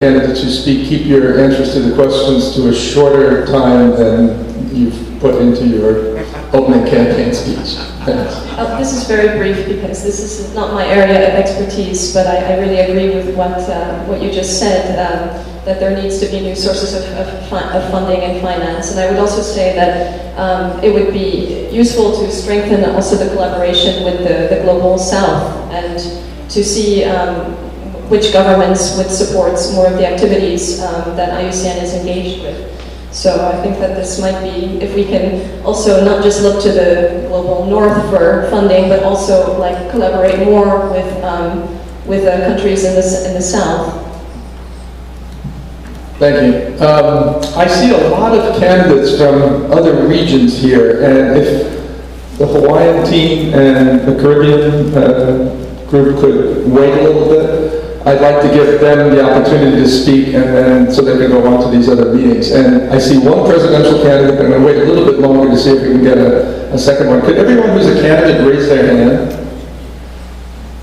Candidates who speak, keep your answers to the questions to a shorter time than you've put into your opening campaign speech. Thanks. This is very brief because this is not my area of expertise, but I really agree with what you just said, that there needs to be new sources of funding and finance. And I would also say that it would be useful to strengthen also the collaboration with the Global South and to see which governments would support more of the activities that IUCN is engaged with. So I think that this might be, if we can also not just look to the global north for funding, but also like collaborate more with countries in the south. Thank you. I see a lot of candidates from other regions here, and if the Hawaiian team and the Caribbean group could wait a little bit, I'd like to give them the opportunity to speak, and then so they can go on to these other meetings. And I see one presidential candidate, and I'm going to wait a little bit longer to see if we can get a second one. Could everyone who's a candidate raise their hand?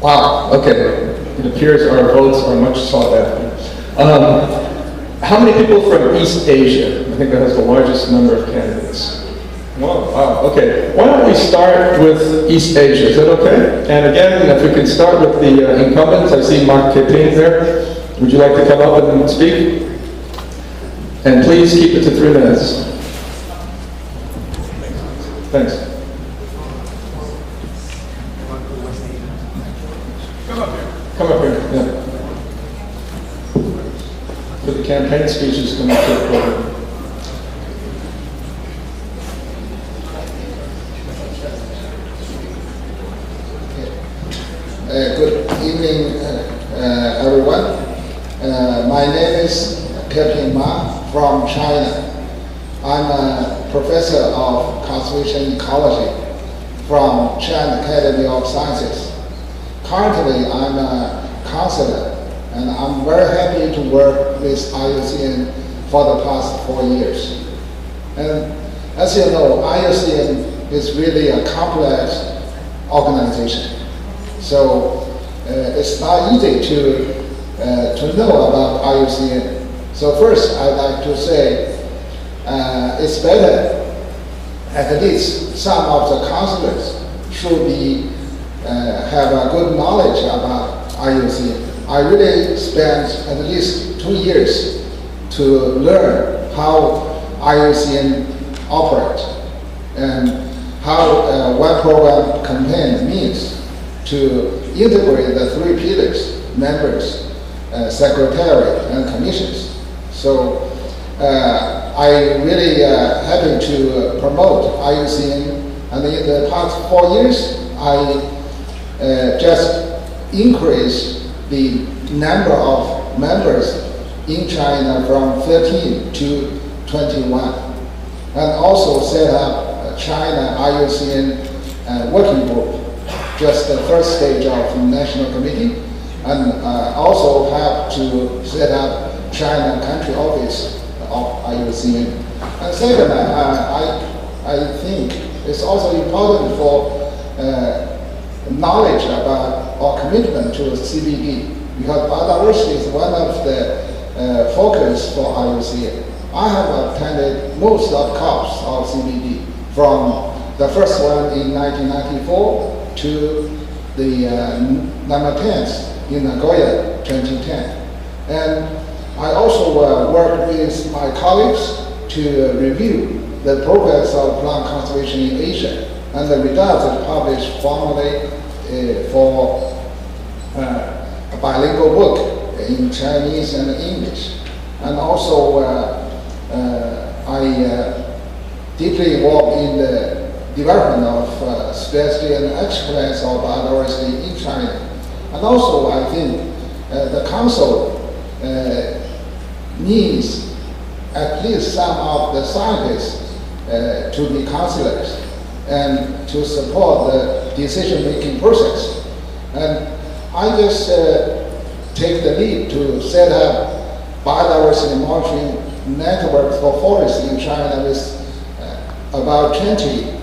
Wow, okay. It appears our votes are much sought after. How many people from East Asia? I think that has the largest number of candidates. Wow, okay. Why don't we start with East Asia? Is that okay? And again, if we can start with the incumbents. I see Mark Keping there. Would you like to come up and speak? And please keep it to 3 minutes. Thanks. Come up here. Yeah. For the campaign speeches, come up here. Good evening, everyone. My name is Keping Ma from China. I'm a professor of conservation ecology from China Academy of Sciences. Currently, I'm a counselor, and I'm very happy to work with IUCN for the past 4 years. And as you know, IUCN is really a complex organization. So it's not easy to know about IUCN. So first, I'd like to say it's better at least some of the counselors should have a good knowledge about IUCN. I really spent at least 2 years to learn how IUCN operates and how one program campaign means to integrate the 3 pillars: members, secretariat, and commissions. So I really happy to promote IUCN, and in the past 4 years, I just increased the number of members in China from 13 to 21, and also set up China IUCN working group, just the first stage of national committee, and also have to set up China country office of IUCN. And second, I think it's also important for knowledge about our commitment to CBD, because biodiversity is one of the focus for IUCN. I have attended most of COPs of CBD, from the first one in 1994 to the number 10th in Nagoya 2010. And I also worked with my colleagues to review the progress of plant conservation in Asia and the results published formally for a bilingual book in Chinese and English. And also I deeply involved in the development of strategy and action plans of biodiversity in China. And also I think the Council needs at least some of the scientists to be counselors and to support the decision-making process. And I just take the lead to set up biodiversity monitoring network for forests in China with about 20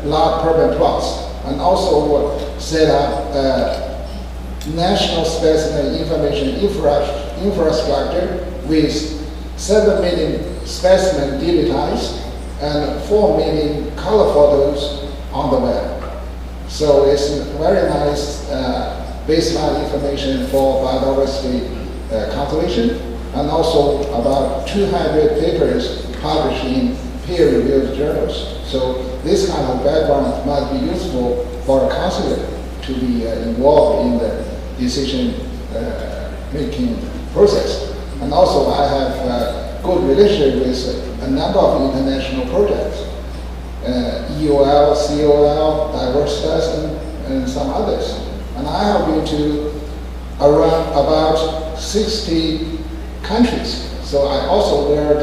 large permanent plots, and also set up national specimen information infrastructure with 7 million specimens digitized and 4 million color photos on the web. So it's very nice baseline information for biodiversity conservation, and also about 200 papers published in peer-reviewed journals. So this kind of background might be useful for a counselor to be involved in the decision making process. And also I have good relationship with a number of international projects, EOL, COL, Diverse Lesson, and some others. And I have been to around about 60 countries. So I also learned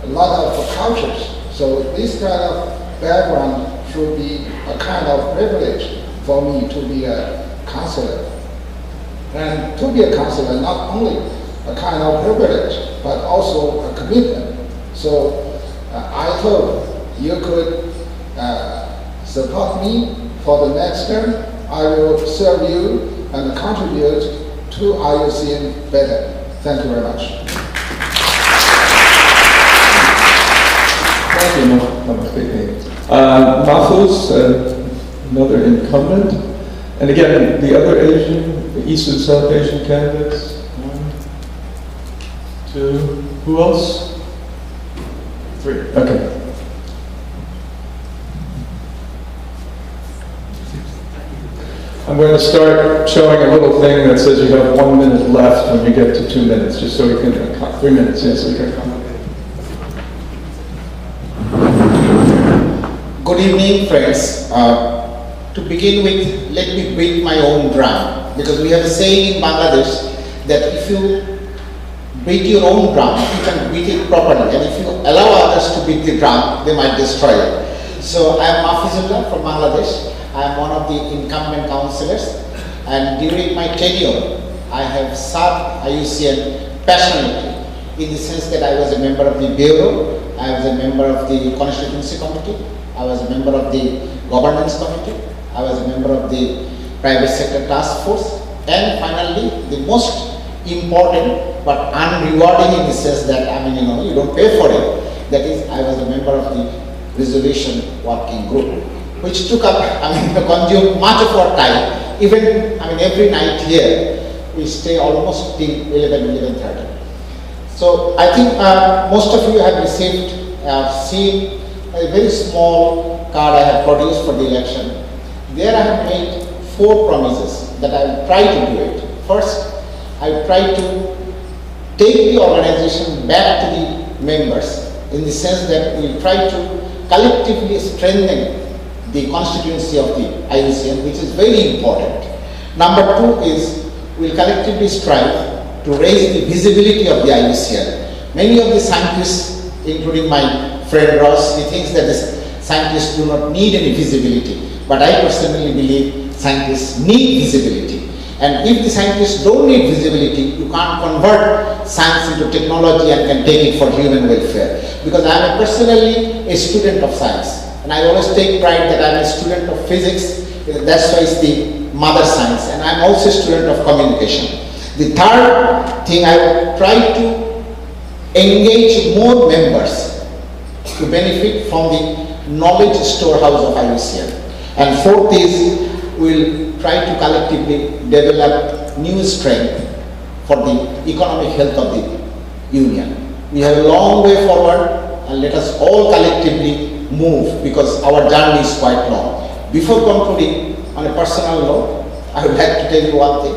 a lot of cultures. So this kind of background should be a kind of privilege for me to be a counselor. And to be a counselor, not only a kind of privilege, but also a commitment. So I hope you could support me for the next term. I will serve you and contribute to IUCN better. Thank you very much. Thank you, Mahfouz, another incumbent. And again, the other Asian, the East and South Asian candidates. 1, 2, who else? 3, okay. I'm going to start showing a little thing that says you have 1 minute left when you get to 2 minutes, just so you can, 3 minutes, yes, we can comment. Good evening, friends. To begin with, let me beat my own drum, because we have a saying in Bangladesh that if you beat your own drum, you can beat it properly, and if you allow others to beat the drum, they might destroy it. So I am Mahfouzullah from Bangladesh. I am one of the incumbent councillors, and during my tenure, I have served IUCN passionately, in the sense that I was a member of the Bureau, I was a member of the Constituency Committee, I was a member of the Governance Committee, I was a member of the Private Sector Task Force, and finally, the most important but unrewarding in the sense that, you don't pay for it, that is, I was a member of the Resolution Working Group, which took up, consumed much of our time. Even, every night here, we stay almost till 11:30. So I think most of you have received, seen a very small card I have produced for the election. There I have made 4 promises that I will try to do it. First, I will try to take the organization back to the members, in the sense that we will try to collectively strengthen the constituency of the IUCN, which is very important. Number 2 is we will collectively strive to raise the visibility of the IUCN. Many of the scientists, including my friend Ross, he thinks that the scientists do not need any visibility, but I personally believe scientists need visibility. And if the scientists don't need visibility, you can't convert science into technology and can take it for human welfare. Because I am personally a student of science, and I always take pride that I am a student of physics. That's why it's the mother science, and I am also a student of communication. The third thing, I will try to engage more members to benefit from the knowledge storehouse of IUCN. And fourth is, we will try to collectively develop new strength for the economic health of the Union. We have a long way forward, and let us all collectively move, because our journey is quite long. Before concluding, on a personal note, I would like to tell you one thing.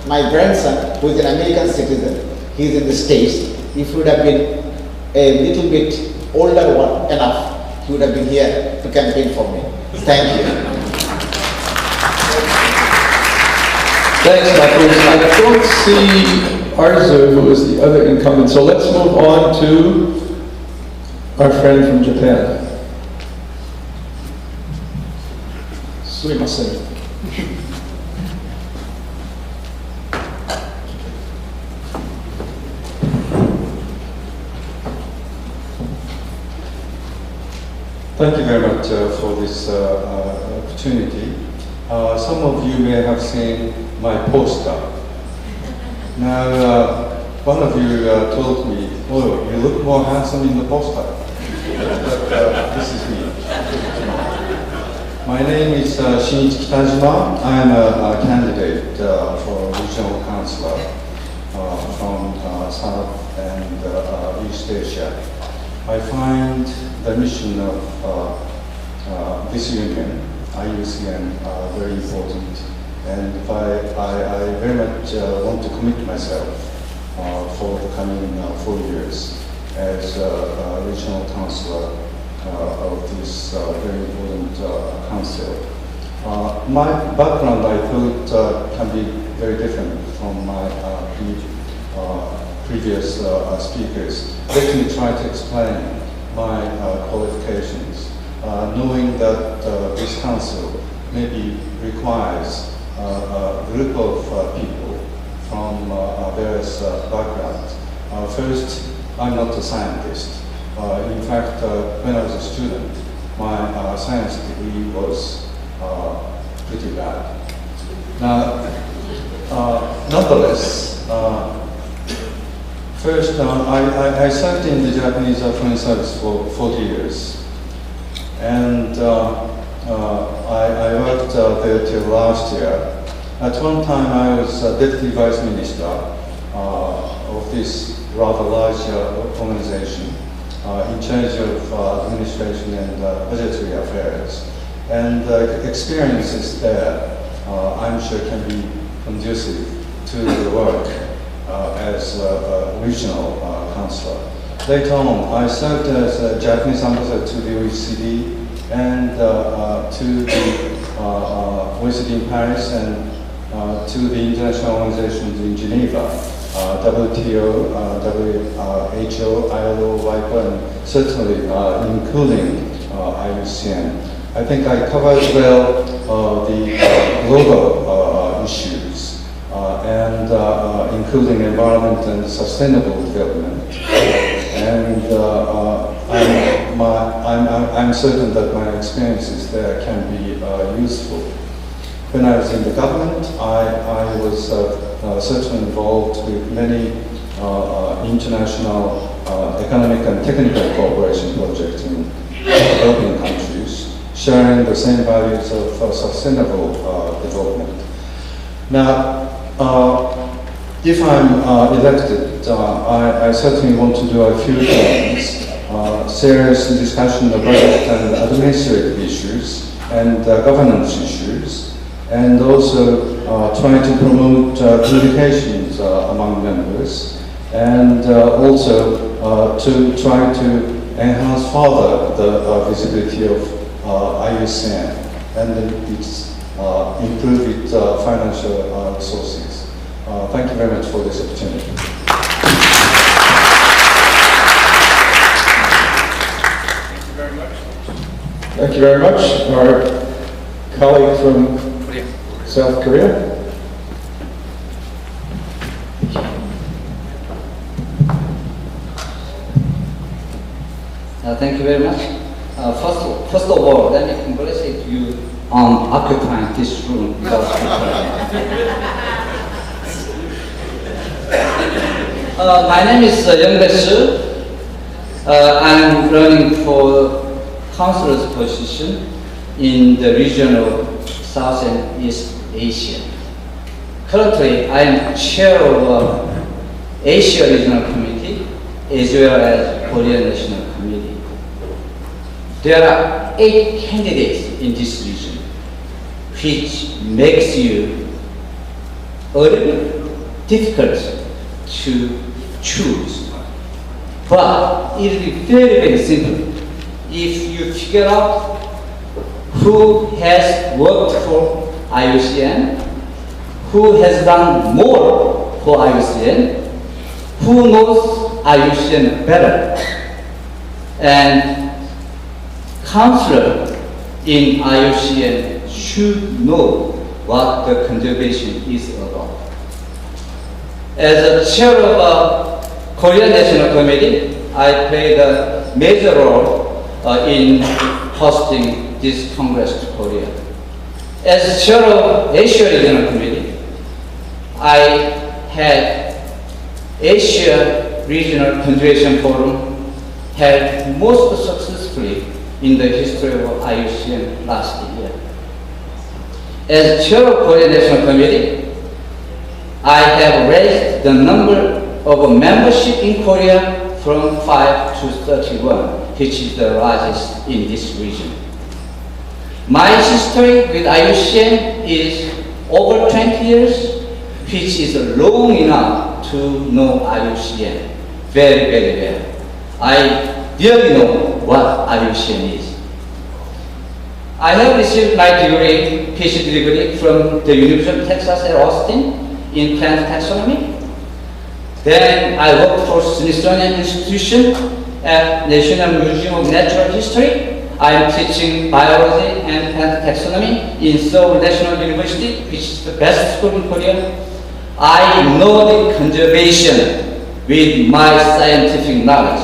My grandson, who is an American citizen, he is in the States. If he would have been a little bit older one enough, he would have been here to campaign for me. Thank you. Thanks, Mahfouz. I don't see Arzu, who is the other incumbent, so let's move on to our friend from Japan. Sumimasen. Thank you very much for this opportunity. Some of you may have seen my poster. Now, one of you told me, "Oh, you look more handsome in the poster." But this is me. My name is Shinichi Kitajima. I am a candidate for regional councillor from South and East Asia. I find the mission of this union, IUCN, very important, and I very much want to commit myself for the coming 4 years as regional councillor of this very important council. My background, I thought, can be very different from my previous speakers. Let me try to explain my qualifications, knowing that this council maybe requires a group of people from various backgrounds. First, I'm not a scientist. In fact, when I was a student, my science degree was pretty bad. Now, nonetheless, first, I served in the Japanese Foreign Service for 40 years. And I worked there till last year. At one time, I was Deputy Vice Minister of this rather large organization in charge of administration and budgetary affairs. And experiences there, I'm sure, can be conducive to the work as a regional councillor. Later on, I served as a Japanese ambassador to the OECD and to the OECD in Paris and to the international organizations in Geneva, WTO, WHO, ILO, WIPO, and certainly including IUCN. I think I covered well the global issues and including environment and sustainable development. And I'm certain that my experiences there can be useful. When I was in the government, I was certainly involved with many international economic and technical cooperation projects in developing countries, sharing the same values of sustainable development. Now, if I'm elected, I certainly want to do a few things. Serious discussion of budget and administrative issues and governance issues, and also try to promote communications among members, and also to try to enhance further the visibility of IUCN and improve its financial resources. Thank you very much for this opportunity. Thank you very much. Our colleague from South Korea. Thank you very much. First of all, let me congratulate you on occupying this room without my name is Young Bae-soo. I'm running for councillor's position in the region of South and East Asia. Currently, I am chair of Asia Regional Committee as well as Korea National Committee. There are 8 candidates in this region, which makes you a little bit difficult to choose. But it will be very, very simple if you figure out who has worked for IUCN, who has done more for IUCN, who knows IUCN better, and councillor in IUCN should know what the conservation is about. As a chair of a Korean National Committee, I played a major role in hosting this Congress to Korea. As chair of Asia Regional Committee, I had Asia Regional Conservation Forum held most successfully in the history of IUCN last year. As chair of Korea National Committee, I have raised the number of membership in Korea from 5 to 31, which is the largest in this region. My history with IUCN is over 20 years, which is long enough to know IUCN very, very well. I really know what IUCN is. I have received my degree, PhD degree from the University of Texas at Austin in plant taxonomy. Then I worked for Smithsonian Institution at National Museum of Natural History. I am teaching biology and plant taxonomy in Seoul National University, which is the best school in Korea. I know the conservation with my scientific knowledge.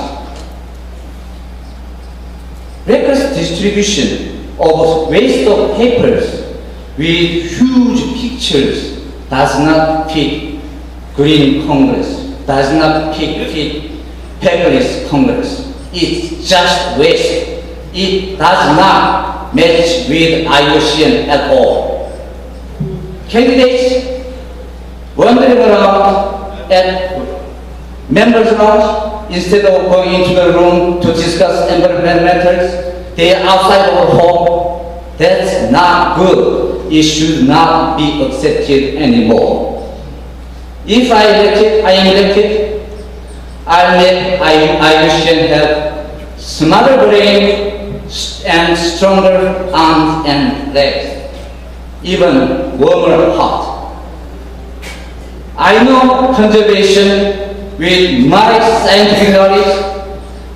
Reckless distribution of waste of papers with huge pictures does not fit Green Congress, does not fit Paperless Congress. It's just waste. It does not match with IUCN at all. Candidates wandering around at members' lounge instead of going into the room to discuss environmental matters, they are outside our home. That's not good. It should not be accepted anymore. If I am elected, I'll make IUCN have smarter brain and stronger arms and legs, even warmer heart. I know conservation with my scientific knowledge.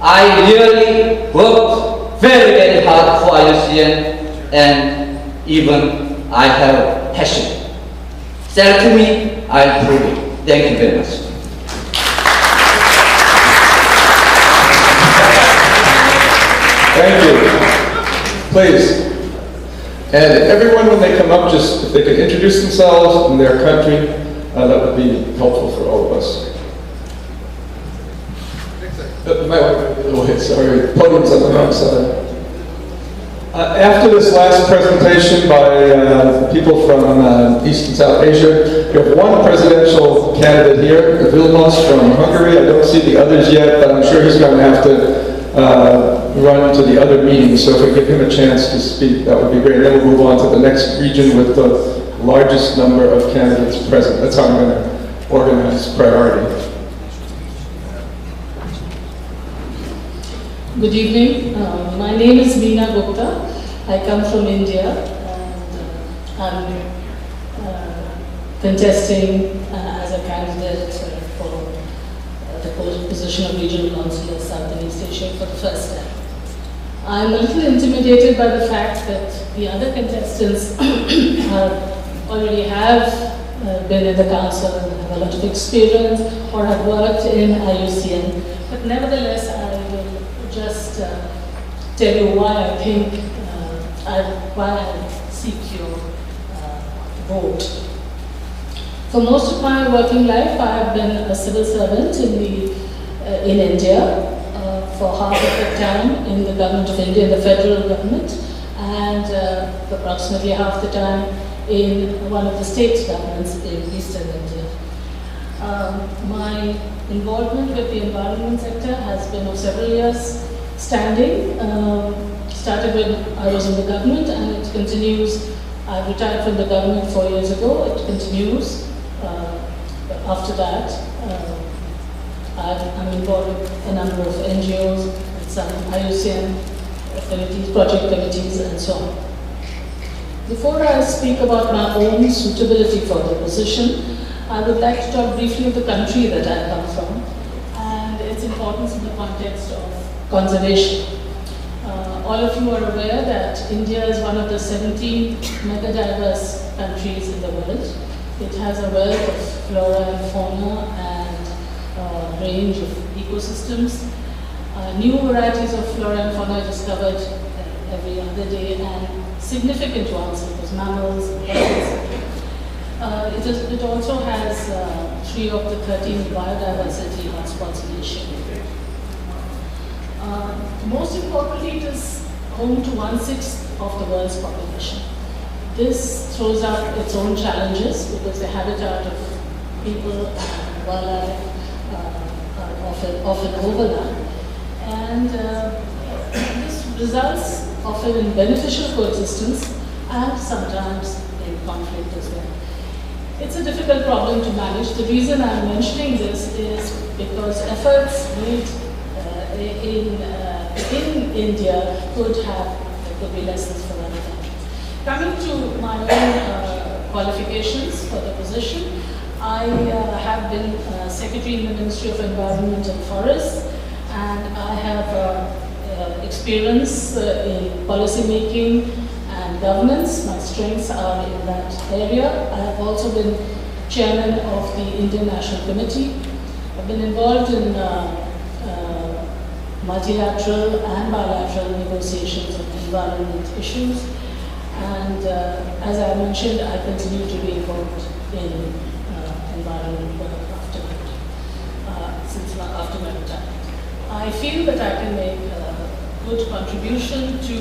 I really worked very, very hard for IUCN, and even I have passion. Select me, I'll prove it. Thank you very much. Thank you. Please. And everyone, when they come up, just if they could introduce themselves and their country, that would be helpful for all of us. Sorry, podium's on the wrong side. After this last presentation by people from East and South Asia, we have one presidential candidate here, Vilmos from Hungary. I don't see the others yet, but I'm sure he's going to have to run to the other meetings, so if we give him a chance to speak, that would be great. Then we'll move on to the next region with the largest number of candidates present. That's how I'm going to organize priority. Good evening. My name is Meena Gupta. I come from India, and I'm contesting as a candidate for the position of Regional Councillor South and East Asia for the first time. I'm a little intimidated by the fact that the other contestants already have been in the council and have a lot of experience or have worked in IUCN, but nevertheless I will just tell you why I think, why I seek your vote. For most of my working life, I have been a civil servant in India, for half of the time in the government of India, in the federal government, and approximately half the time in one of the state governments in eastern India. My involvement with the environment sector has been of several years standing. Started when I was in the government, and it continues. I retired from the government 4 years ago. It continues. After that, I'm involved with a number of NGOs, and some IUCN committees, project committees, and so on. Before I speak about my own suitability for the position, I would like to talk briefly of the country that I come from and its importance in the context of conservation. All of you are aware that India is one of the 17 mega-diverse countries in the world. It has a wealth of flora and fauna and a range of ecosystems. New varieties of flora and fauna are discovered every other day, and significant ones, because mammals, birds. It also has 3 of the 13 biodiversity hotspots in Asia. Most importantly, it is home to 1/6 of the world's population. This throws up its own challenges because the habitat of people and wildlife often overlap. And this results often in beneficial coexistence and sometimes in conflict as well. It's a difficult problem to manage. The reason I'm mentioning this is because efforts made in India could be lessons for other countries. Coming to my own qualifications for the position, I have been Secretary in the Ministry of Environment and Forests, and I have experience in policy making and governance. My strengths are in that area. I have also been chairman of the Indian National Committee. I've been involved in multilateral and bilateral negotiations of environment issues. And as I mentioned, I continue to be involved in environment work after my retirement. I feel that I can make a good contribution to